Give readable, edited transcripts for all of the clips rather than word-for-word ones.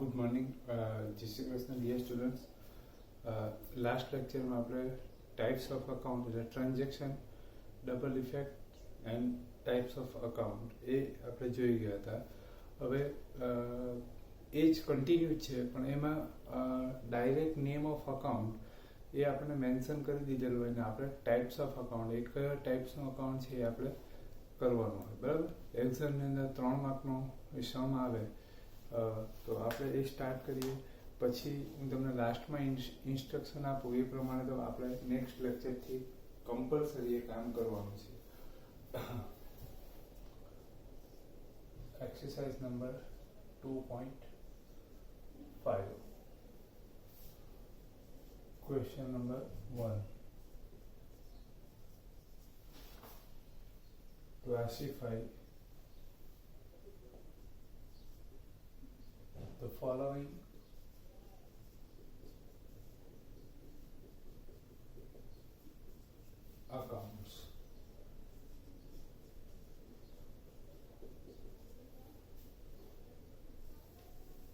Good morning જય Shri Krishna dear students. Last લેક્ચરમાં આપણે ટાઈપ્સ ઓફ અકાઉન્ટ એટલે transaction, double effect and types of account એ આપણે જોઈ ગયા હતા. હવે એ જ કન્ટિન્યુ છે, પણ એમાં ડાયરેક્ટ નેમ ઓફ અકાઉન્ટ એ આપણે મેન્શન કરી દીધેલું હોય ને આપણે ટાઈપ્સ ઓફ અકાઉન્ટ એ કયા ટાઈપ્સનો અકાઉન્ટ છે એ આપણે કરવાનું હોય. બરાબર, એક્ઝામની અંદર 3 માર્કનો સમ આવે તો આપણે એ સ્ટાર્ટ કરીએ. પછી હું તમને લાસ્ટમાં ઇન્સ્ટ્રક્શન આપું એ પ્રમાણે તો આપણે નેક્સ્ટ લેક્ચરથી કમ્પલસરી એ કામ કરવાનું છે. Exercise number 2.5, question number 1. Classify the following accounts.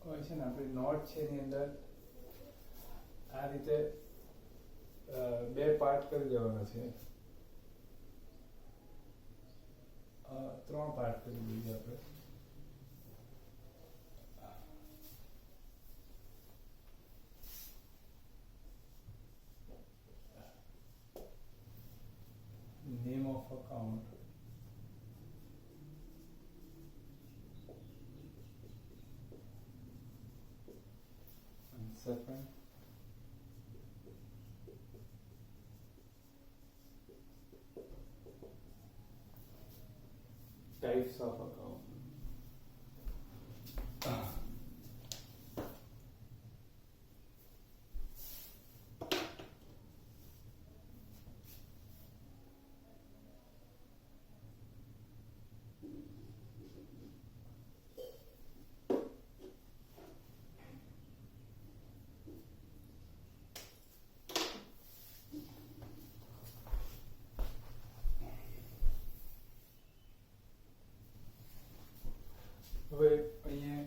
હવે છે ને આપણી નોટ છે એની અંદર આ રીતે 2 પાર્ટ કરી દેવાના છે. 3 પાર્ટ કરી દઈએ આપણે. Name of account, and second types of account. હવે અહીંયા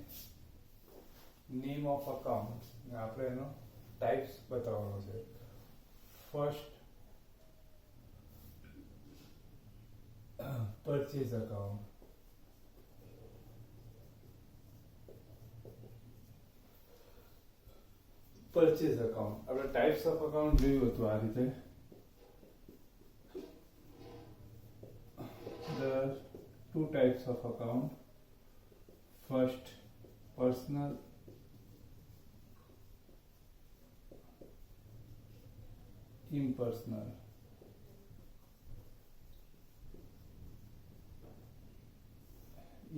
નેમ ઓફ અકાઉન્ટ આપણે એનો ટાઈપ્સ બતાવવાનો છે. First purchase account. Purchase account આપણે ટાઈપ્સ ઓફ અકાઉન્ટ જોયું હતું આ રીતે. There are 2 types of account. First, personal impersonal.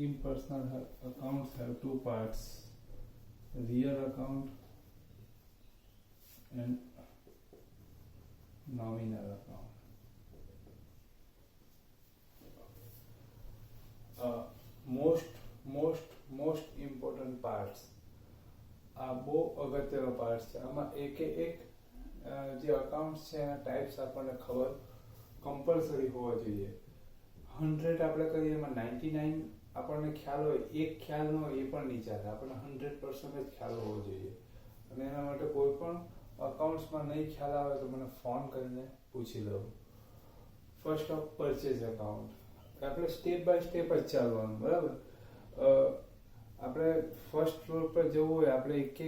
Impersonal accounts have 2 parts, real account and nominal account. Most important parts, આ બહુ અગત્યનો પાર્ટ છે. આમાં એક જે અકાઉન્ટ છે એના ટાઈપ્સ આપણને ખબર કમ્પલસરી હોવા જોઈએ. 100 આપણે કરીએ એમાં 99 આપણને ખ્યાલ હોય, એક ખ્યાલ ન હોય એ પણ નહીં ચાલે. આપણને 100% જ ખ્યાલ હોવો જોઈએ. અને એના માટે કોઈ પણ અકાઉન્ટ્સમાં નહીં ખ્યાલ આવે તો મને ફોન કરીને પૂછી લો. First of purchase account. આપણે સ્ટેપ બાય સ્ટેપ જ ચાલવાનું. બરાબર, આપણે ફર્સ્ટ ફ્લોર પર જવું હોય આપણે એક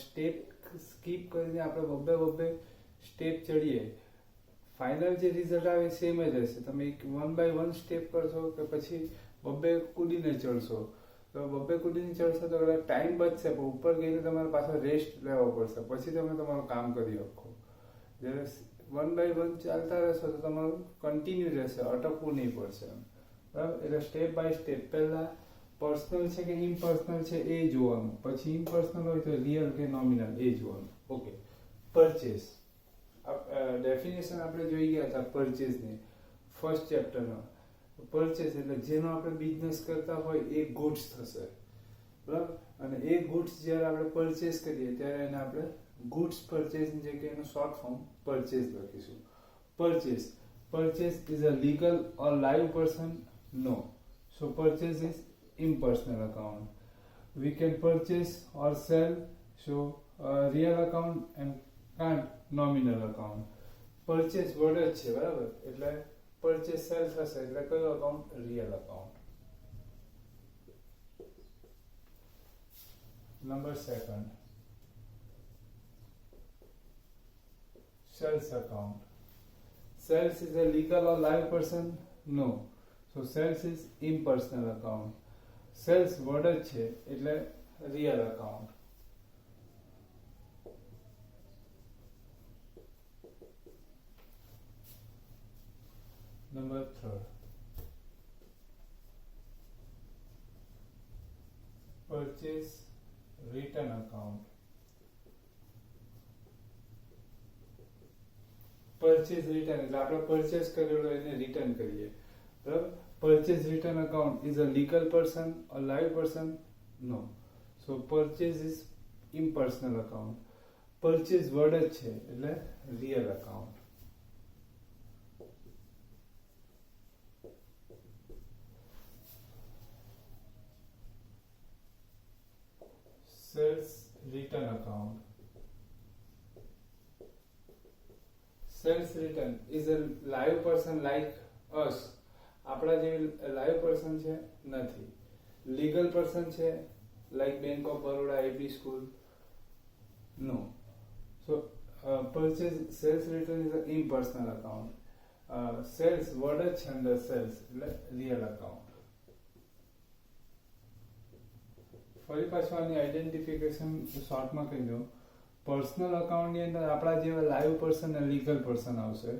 સ્ટેપ સ્કીપ કરીને આપણે બબ્બે સ્ટેપ ચડીએ. ફાઇનલ જે રિઝલ્ટ આવે સેમ જ હશે. તમે 1 by 1 સ્ટેપ કરશો કે પછી બબ્બે કૂદીને ચડશો. તો બબ્બે કૂદીને ચડશો તો ટાઈમ બચશે, પણ ઉપર ગઈને તમારે પાછો રેસ્ટ લેવો પડશે, પછી તમે તમારું કામ કરી શકો. જ્યારે 1 by 1 ચાલતા રહેશો તો તમારું કન્ટિન્યુ રહેશે, અટકવું નહીં પડશે. બરાબર, એટલે સ્ટેપ બાય સ્ટેપ પહેલા પર્સનલ છે કે ઇમ્પર્સનલ છે એ જોવાનું, પછી ઇમ્પર્સનલ હોય તો રિયલ કે નોમિનલ એ જોવાનું. ઓકે, પરચેસ ડેફિનેશન આપણે જોઈ ગયા હતા પરચેસની ફર્સ્ટ ચેપ્ટરમાં. પરચેસ એટલે જેનો આપણે બિઝનેસ કરતા હોય એ ગુડ્સ થશે. બરાબર, અને એ ગુડ્સ જ્યારે આપણે પરચેસ કરીએ ત્યારે એને આપણે ગુડ્સ પરચેસની જગ્યાએ એનું શોર્ટ ફોર્મ પરચેસ લખીશું. Purchase is a legal or live person? No. So purchase is impersonal account. we can purchase or sell, so real account and can't nominal account. purchase word જ છે બરાબર, એટલે purchase sell થશે એટલે કયો account? real account. Number 2, sales account. Sales is a legal or live person? No. So sales is impersonal account. Sales word જ છે એટલે real account. Number 3, purchase return account. purchase return એટલે આપણે purchase કરેલો એને return કરીએ, બરાબર. purchase return account is a legal person or live person? No. So purchase is impersonal account. purchase word જ છે એટલે real account. sales return account. Sales return is a live person like us. આપણા જેવી live person છે નથી. legal person છે like Bank of Baroda, AB School? No. So purchase sales return is an impersonal account. Sales word જ છે under sales એટલે real account. ફરી પાછું આની આઈડેન્ટિફિકેશન શોર્ટમાં કહી દઉં. પર્સનલ અકાઉન્ટની અંદર આપણા જેવા લાઈવ પર્સન અને લીગલ પર્સન આવશે.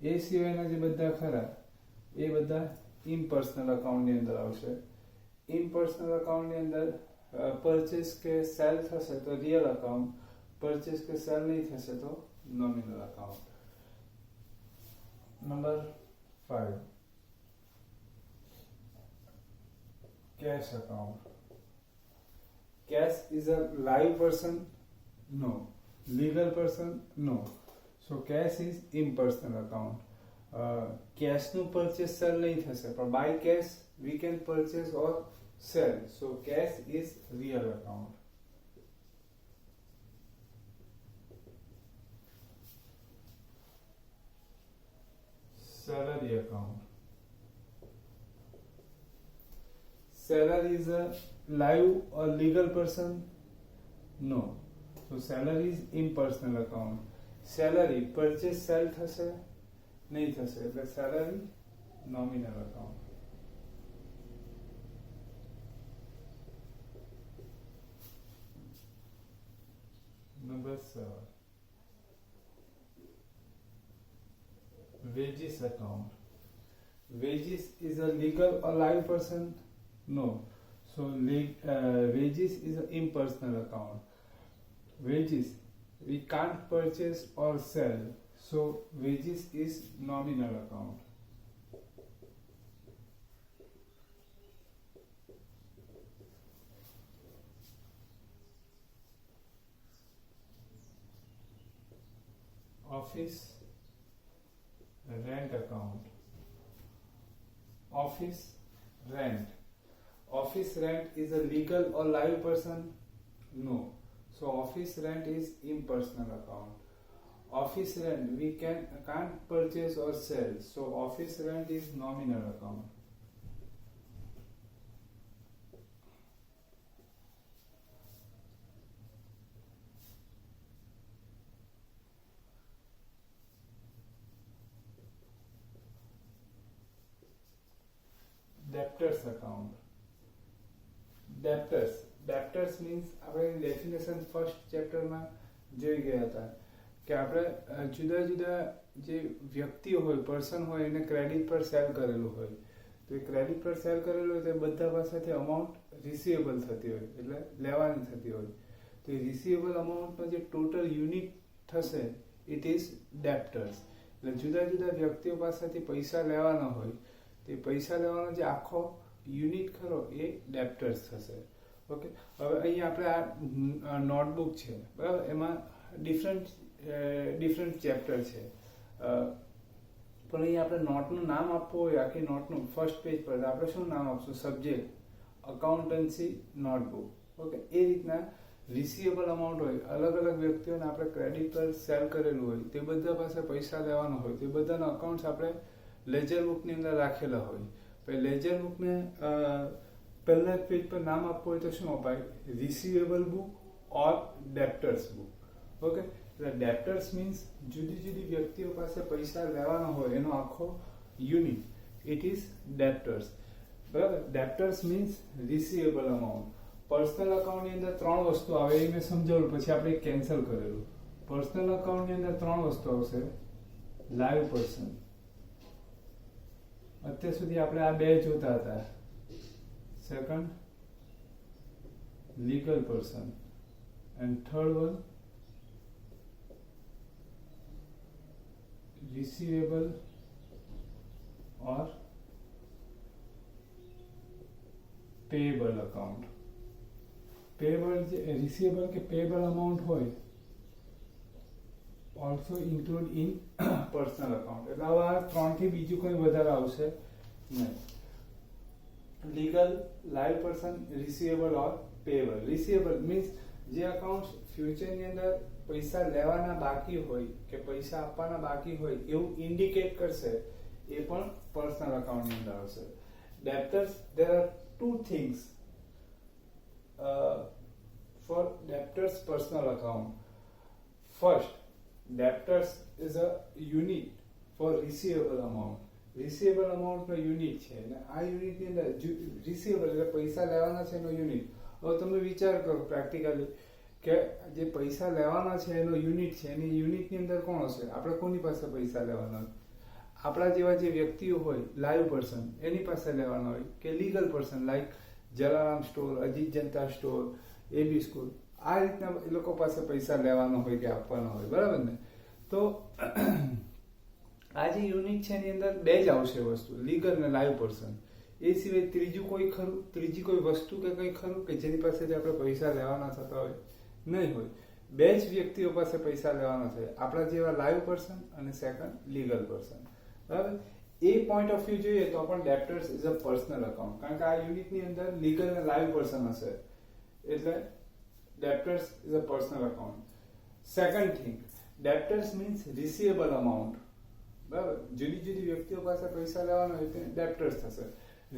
એ સિવાયના જે બધા ખરા એ બધા ઇમ્પર્સનલ અકાઉન્ટની અંદર આવશે. ઇમ્પર્સનલ અકાઉન્ટની અંદર પરચેસ કે સેલ થશે તો રિયલ અકાઉન્ટ, પરચેસ કે સેલ નહીં થશે તો nominal account. Number 5, cash account. Cash is a live person? No. Legal person? No. So cash is impersonal account. Cash નું purchase sell નહીં થશે, પણ by cash we can purchase or sell. So cash is real account. Salary account. Salary is a live or legal person? No. So salary is impersonal account. Salary purchase sell થશે નહીં થશે એટલે salary nominal account. Number 7, wages account. Wages is a legal or live person? No. So wages is an impersonal account. Wages we can't purchase or sell, so wages is nominal account. Office rent account. Office rent. Office rent is a legal or live person? No. So office rent is impersonal account. Office rent we can't purchase or sell, so office rent is nominal account. Debtors account. Debtors means આપણે definition first ચેપ્ટરમાં જોઈ ગયા હતા કે આપણે જુદા જુદા જે વ્યક્તિઓ હોય, પર્સન હોય, એને ક્રેડિટ પર સેલ કરેલું હોય, તો એ ક્રેડિટ પર સેલ કરેલું હોય તો બધા પાસેથી અમાઉન્ટ રિસીવેબલ થતી હોય, એટલે લેવાની થતી હોય. તો એ રિસીવેબલ અમાઉન્ટનો જે ટોટલ યુનિટ થશે ઇટ ઇઝ ડેપ્ટર્સ. એટલે જુદા જુદા વ્યક્તિઓ પાસેથી પૈસા લેવાના હોય તો એ પૈસા લેવાનો જે આખો યુનિટ ખરો એ ડેપ્ટર્સ થશે. ઓકે, હવે અહીં આપણે આ નોટબુક છે બરાબર, એમાં ડિફરન્ટ ચેપ્ટર છે, પણ અહીં આપણે નોટનું નામ આપવું હોય આખી નોટનું ફર્સ્ટ પેજ પર આપણે શું નામ આપશું? Subject accountancy notebook. ઓકે, એ રીતના રિસીવેબલ અમાઉન્ટ હોય, અલગ અલગ વ્યક્તિઓને આપણે ક્રેડિટ પર સેલ કરેલું હોય, તે બધા પાસે પૈસા લેવાનો હોય, તે બધાના અકાઉન્ટ્સ આપણે લેજર બુકની અંદર રાખેલા હોય. પછી લેજર બુકને પહેલા પેજ પર નામ આપવું હોય તો શું અપાય? Receivable book or debtors book. Okay, એટલે ડેપ્ટર્સ મીન્સ જુદી જુદી વ્યક્તિઓ પાસે પૈસા લેવાનો હોય એનો આખો યુનિટ, ઇટ ઇઝ ડેપ્ટર્સ. બરાબર, debtors means receivable amount. Personal અકાઉન્ટની અંદર 3 વસ્તુ આવે, એ મેં સમજાવ્યું, પછી આપણે કેન્સલ કરેલું. પર્સનલ અકાઉન્ટની અંદર 3 વસ્તુ આવશે. લાઈવ પર્સન, અત્યાર સુધી આપણે આ 2 જોતા હતા. Second, legal person, and third one receivable or payable account. Payable, receivable કે payable amount હોય also include in personal account. એટલે આ 3 થી બીજું કોઈ વધારે આવશે નહીં. લીગલ, લાઈવ પર્સન, રિસીવેબલ ઓર પેયેબલ. રિસીવેબલ મીન્સ જે અકાઉન્ટ ફ્યુચરની અંદર પૈસા લેવાના બાકી હોય કે પૈસા આપવાના બાકી હોય એવું ઇન્ડિકેટ કરશે, એ પણ પર્સનલ અકાઉન્ટની અંદર આવશે. Debtors, there are two things for debtors personal account. First, debtors is a unit for receivable amount. Receivable અમાઉન્ટનો યુનિટ છે અને આ યુનિટની અંદર રિસીવેબલ એટલે પૈસા લેવાના છે એનો યુનિટ. હવે તમે વિચાર કરો પ્રેક્ટિકલી કે જે પૈસા લેવાના છે એનો યુનિટ છે, એની યુનિટની અંદર કોણ હશે? આપણે કોની પાસે પૈસા લેવાના હોય? આપણા જેવા જે વ્યક્તિઓ હોય, લાઈવ પર્સન, એની પાસે લેવાના હોય, કે legal person like Jalaram store, Ajit Janata store, AB school, આ રીતના એ લોકો પાસે પૈસા લેવાનો હોય કે આપવાનો હોય. બરાબર ને? તો આ જે યુનિટ છે એની અંદર 2 જ આવશે વસ્તુ, લીગલ અને લાઈવ પર્સન. એ સિવાય ત્રીજું કોઈ ખરું? ત્રીજી કોઈ વસ્તુ કે કંઈ ખરું કે જેની પાસેથી આપણે પૈસા લેવાના થતા હોય? નહીં હોય. 2 જ વ્યક્તિઓ પાસે પૈસા લેવાના છે, આપણા જેવા લાઈવ પર્સન અને સેકન્ડ લીગલ પર્સન. બરાબર, એ પોઈન્ટ ઓફ વ્યૂ જોઈએ તો પણ debtors is a personal account, કારણ કે આ યુનિટની અંદર લીગલ અને લાઈવ પર્સન હશે, એટલે debtors is a personal account. Second thing, debtors means receivable amount. બરાબર, જુદી જુદી વ્યક્તિઓ પાસે પૈસા લેવાના હોય તે ડેપ્ટર્સ થશે.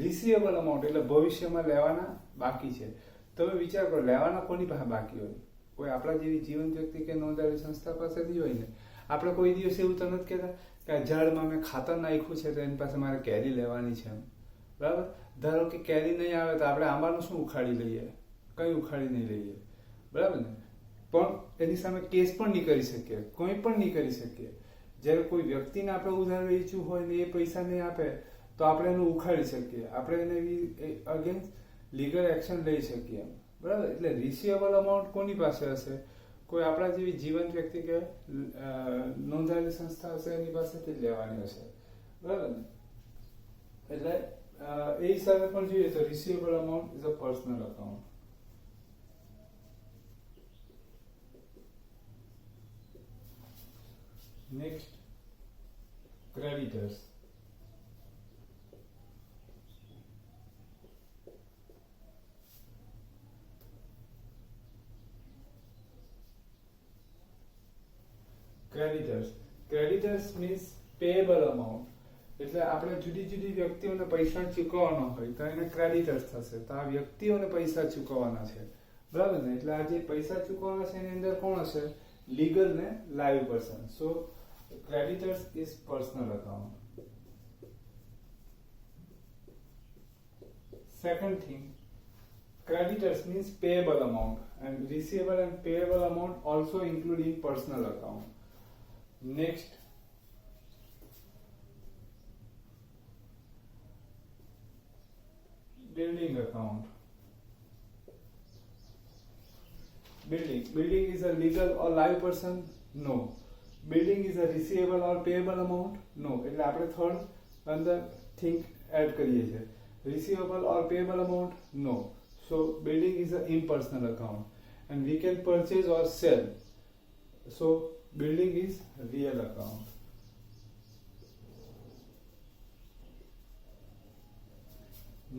રિસીવેબલ અમાઉન્ટ એટલે ભવિષ્યમાં લેવાના બાકી છે. તમે વિચાર કરો, લેવાના કોની પાસે બાકી હોય? કોઈ આપણા જેવી જીવંત વ્યક્તિ કે નોંધાયેલી સંસ્થા પાસેથી હોય ને. આપણે કોઈ દિવસ એવું તો નથી કહેતા કે આ ઝાડમાં મેં ખાતર નાખ્યું છે તો એની પાસે મારે કેરી લેવાની છે એમ. બરાબર, ધારો કે કેરી નહીં આવે તો આપણે આંબાનું શું ઉખાડી લઈએ? કંઈ ઉખાડી નહીં લઈએ. બરાબર ને? પણ એની સામે કેસ પણ નહીં કરી શકીએ, કોઈ પણ નહીં કરી શકીએ. જ્યારે કોઈ વ્યક્તિને આપણે ઉધાર વેચવું હોય ને એ પૈસા નહીં આપે તો આપણે એનું ઉખાડી શકીએ, આપણે એને અગેન્સ્ટ લીગલ એક્શન લઈ શકીએ. બરાબર, એટલે રિસીવેબલ અમાઉન્ટ કોની પાસે હશે? કોઈ આપણા જેવી જીવંત વ્યક્તિ કે નોંધાયેલી સંસ્થા હશે એની પાસેથી જ લેવાની હશે. બરાબર ને? એટલે એ હિસાબે પણ જોઈએ તો receivable amount is a personal account. Next, creditors. Creditors means payable amount. એટલે આપણે જુદી જુદી વ્યક્તિઓને પૈસા ચૂકવવાના હોય તો એને ક્રેડિટર્સ થશે. તો આ વ્યક્તિઓને પૈસા ચૂકવવાના છે. બરાબર ને? એટલે આ જે પૈસા ચૂકવવાના છે એની અંદર કોણ હશે? લીગલ ને live person. So creditors is personal account. Second thing, creditors means payable amount, and receivable and payable amount also include in personal account. Next, building account. Building is a legal or live person? No. Building is a receivable or payable amount? No. એટલે આપણે third અંદર think add કરીએ છીએ. Receivable or payable amount? No. So building is an impersonal account and we can purchase or sell. So building is real account.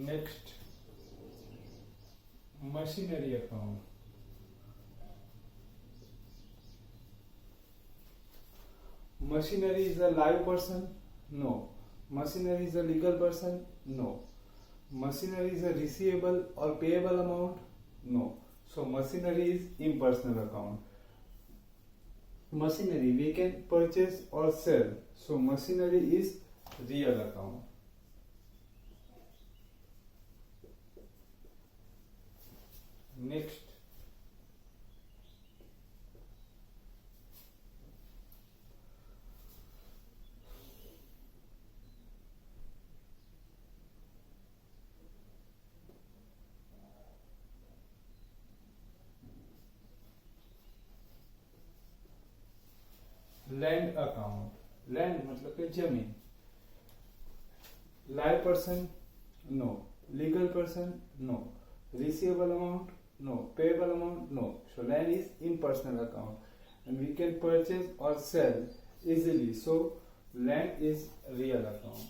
Next, machinery account. Machinery is a live person? No. Machinery is a legal person? No. Machinery is a receivable or payable amount? No. So machinery is impersonal account. Machinery we can purchase or sell. So machinery is real account. Next, land account. Land मतलब कि जमीन. Live person? No. Legal person? No. Receivable amount? No. Payable amount? No. So land is impersonal account, and we can purchase or sell easily. So land is real account.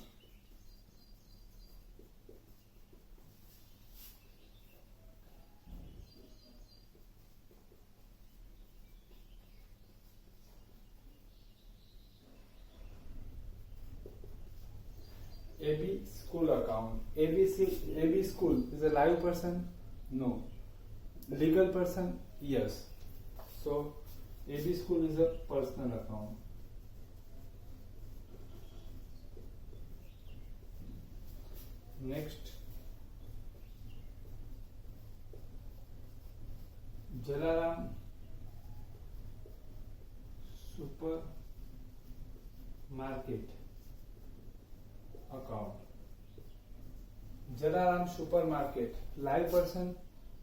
AB school account. AB school is a live person? No. Legal person? Yes. So AB school is a personal account. Next, Jalaram supermarket account. Jalaram supermarket, live person?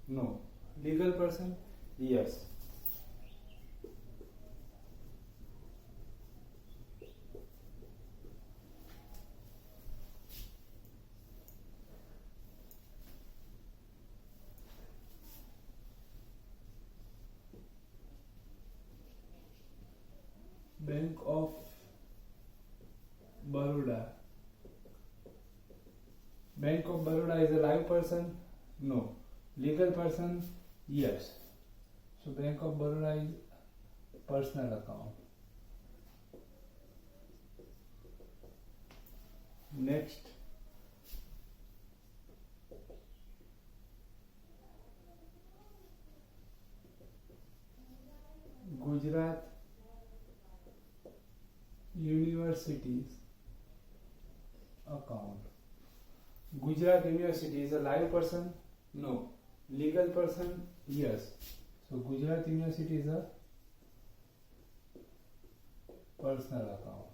No. Legal person? Yes. Bank of Baroda. Bank of Baroda is a live person? No. Legal person? Yes. So Bank of Baroda is personal account. Next, Gujarat Universities account. Gujarat University is a live person? No. Legal person? Yes. So Gujarat University is a personal account.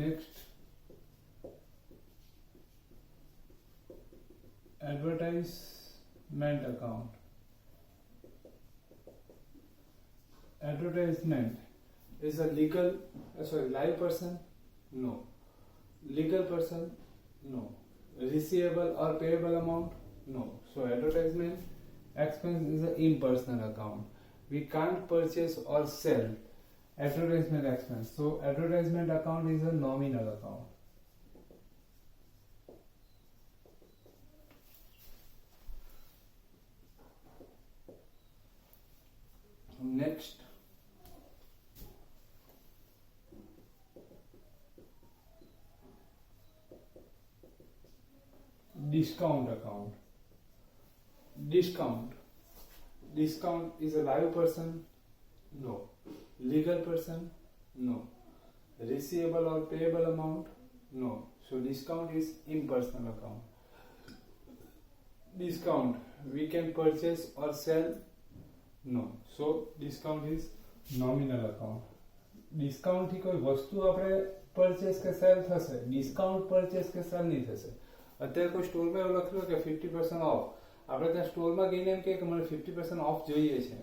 Next, advertisement account. Advertisement is a live person? No. Legal person? No. Receivable or payable amount? No. So advertisement expense is an impersonal account. We can't purchase or sell advertisement expense. So advertisement account is a nominal account. Next, discount account. Discount is a live person? No. Legal person? No. Receivable or payable amount? No. So discount is impersonal account. Discount we can purchase or sell? No. So discount is nominal account. Discount થી કોઈ વસ્તુ આપણે purchase કે cell થશે, discount purchase કે cell નહીં થશે. અત્યારે કોઈ સ્ટોરમાં એવું લખ્યું કે 50% ઓફ, આપણે ત્યાં સ્ટોરમાં ગઈને એમ કે મને 50% ઓફ જોઈએ છે,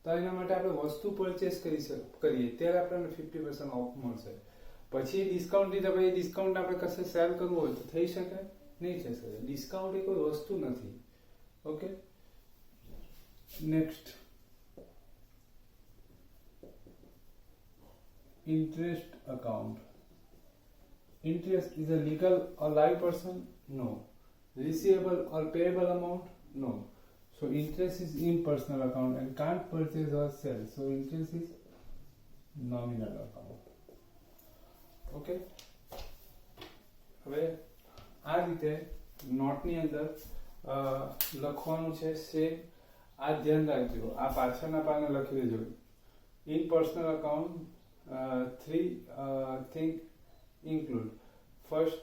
તો એના માટે આપણે વસ્તુ પરચેસ કરીએ ત્યારે આપણને 50% ઓફ મળશે. પછી ડિસ્કાઉન્ટ લીધા પછી ડિસ્કાઉન્ટ આપણે કશે સેલ કરવું હોય તો થઈ શકે? નહીં થઈ શકે. ડિસ્કાઉન્ટ એ કોઈ વસ્તુ નથી. Okay, next, interest account. Interest is a legal or live person? No. Receivable or payable amount? No. So interest is in personal account and can't purchase or sell. So interest is nominal account. Okay. હવે આ રીતે નોટની અંદર લખવાનું છે same. આ ધ્યાન રાખજો, આ પાછળના પાને લખી દેજો. In personal account 3 thing include. First,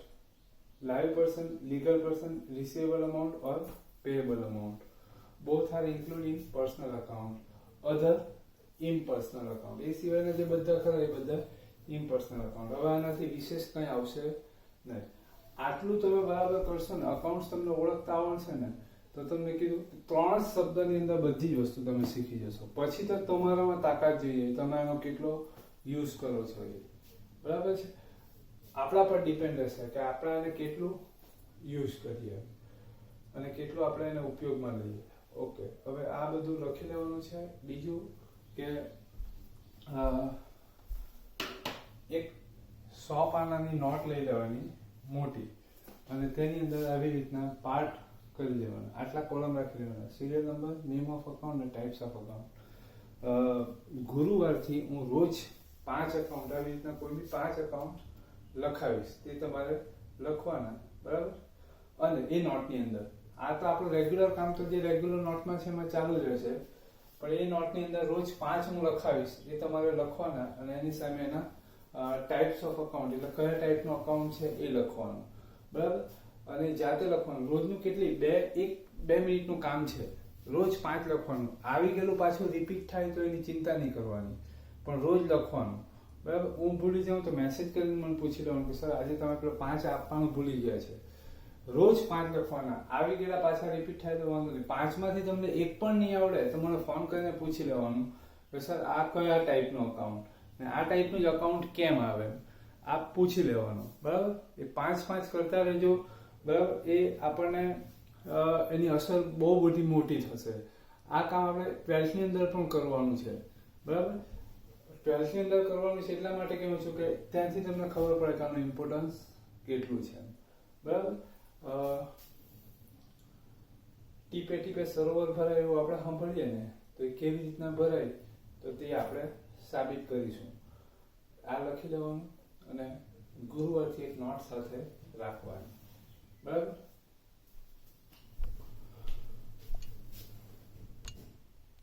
live person, legal person, receivable amount or payable amount. Both are included in personal account. Other impersonal account. એ સિવાયના જે બધા ખરા એ બધા impersonal account. હવે આનાથી વિશેષ કંઈ આવશે નહીં. આટલું તમે બરાબર કરશો ને, અકાઉન્ટ્સ તમને ઓળખતા આવડશે ને, તો તમને કીધું 3 શબ્દની અંદર બધી જ વસ્તુ તમે શીખી જશો. પછી તો તમારામાં તાકાત જોઈએ તમે આનો કેટલો યુઝ કરો છો એ. બરાબર છે. આપણા પર ડિપેન્ડ હશે કે આપણે એને કેટલું યુઝ કરીએ અને કેટલું આપણે એને ઉપયોગમાં લઈએ. ઓકે, હવે આ બધું લખી લેવાનું છે. બીજું કે એક 100 પાનાની નોટ લઈ લેવાની મોટી, અને તેની અંદર આવી રીતના પાર્ટ કરી લેવાના. આટલા કોલમ રાખી લેવાના. Serial number, name of account અને ટાઈપ્સ ઓફ અકાઉન્ટ. ગુરુવારથી હું રોજ 5 અકાઉન્ટ આવી રીતના કોઈ બી 5 અકાઉન્ટ લખાવીશ. તે તમારે લખવાના. બરાબર. અને એ નોટની અંદર આ તો આપણું રેગ્યુલર કામ તો જે રેગ્યુલર નોટમાં છે એમાં ચાલુ જ રહેશે, પણ એ નોટની અંદર રોજ 5 હું લખાવીશ. એ તમારે લખવાના અને એની સામે એના ટાઈપ્સ ઓફ અકાઉન્ટ એટલે કયા ટાઈપનું અકાઉન્ટ છે એ લખવાનું. બરાબર. અને જાતે લખવાનું. રોજનું કેટલી 2 મિનિટનું કામ છે. રોજ 5 લખવાનું. આવી ગયેલું પાછું રિપીટ થાય તો એની ચિંતા નહીં કરવાની, પણ રોજ લખવાનું. બરાબર. હું ભૂલી જાઉં તો મેસેજ કરીને મને પૂછી લેવાનું કે સર આજે તમે પેલો 5 આપવાનું ભૂલી ગયા છે. રોજ 5 લખવાના. આવી ગયેલા પાછા રિપીટ થાય તો વાંધો નહીં. 5 માંથી તમને એક પણ નહીં આવડે તો મને ફોન કરીને પૂછી લેવાનું કે સર આ કયા ટાઈપનું અકાઉન્ટ ને આ ટાઈપનું જ અકાઉન્ટ કેમ આવે, આ પૂછી લેવાનું. બરાબર. એ 5 કરતા રહેજો. બરાબર. એ આપણને એની અસર બહુ બધી મોટી થશે. આ કામ આપણે 12th ની અંદર પણ કરવાનું છે. બરાબર. 12th ની અંદર કરવાનું છે એટલા માટે કહું છું કે ત્યાંથી તમને ખબર પડે કે આનું ઇમ્પોર્ટન્સ કેટલું છે. બરાબર. ટીપે ટીપે સરોવર ભરાય એવું આપણે સાંભળીએ ને, તો એ કેવી રીતના ભરાય તો તે આપણે સાબિત કરીશું. આ લખી લેવાનું અને ગુરુવારથી એક નોટ સાથે રાખવાની. બરાબર.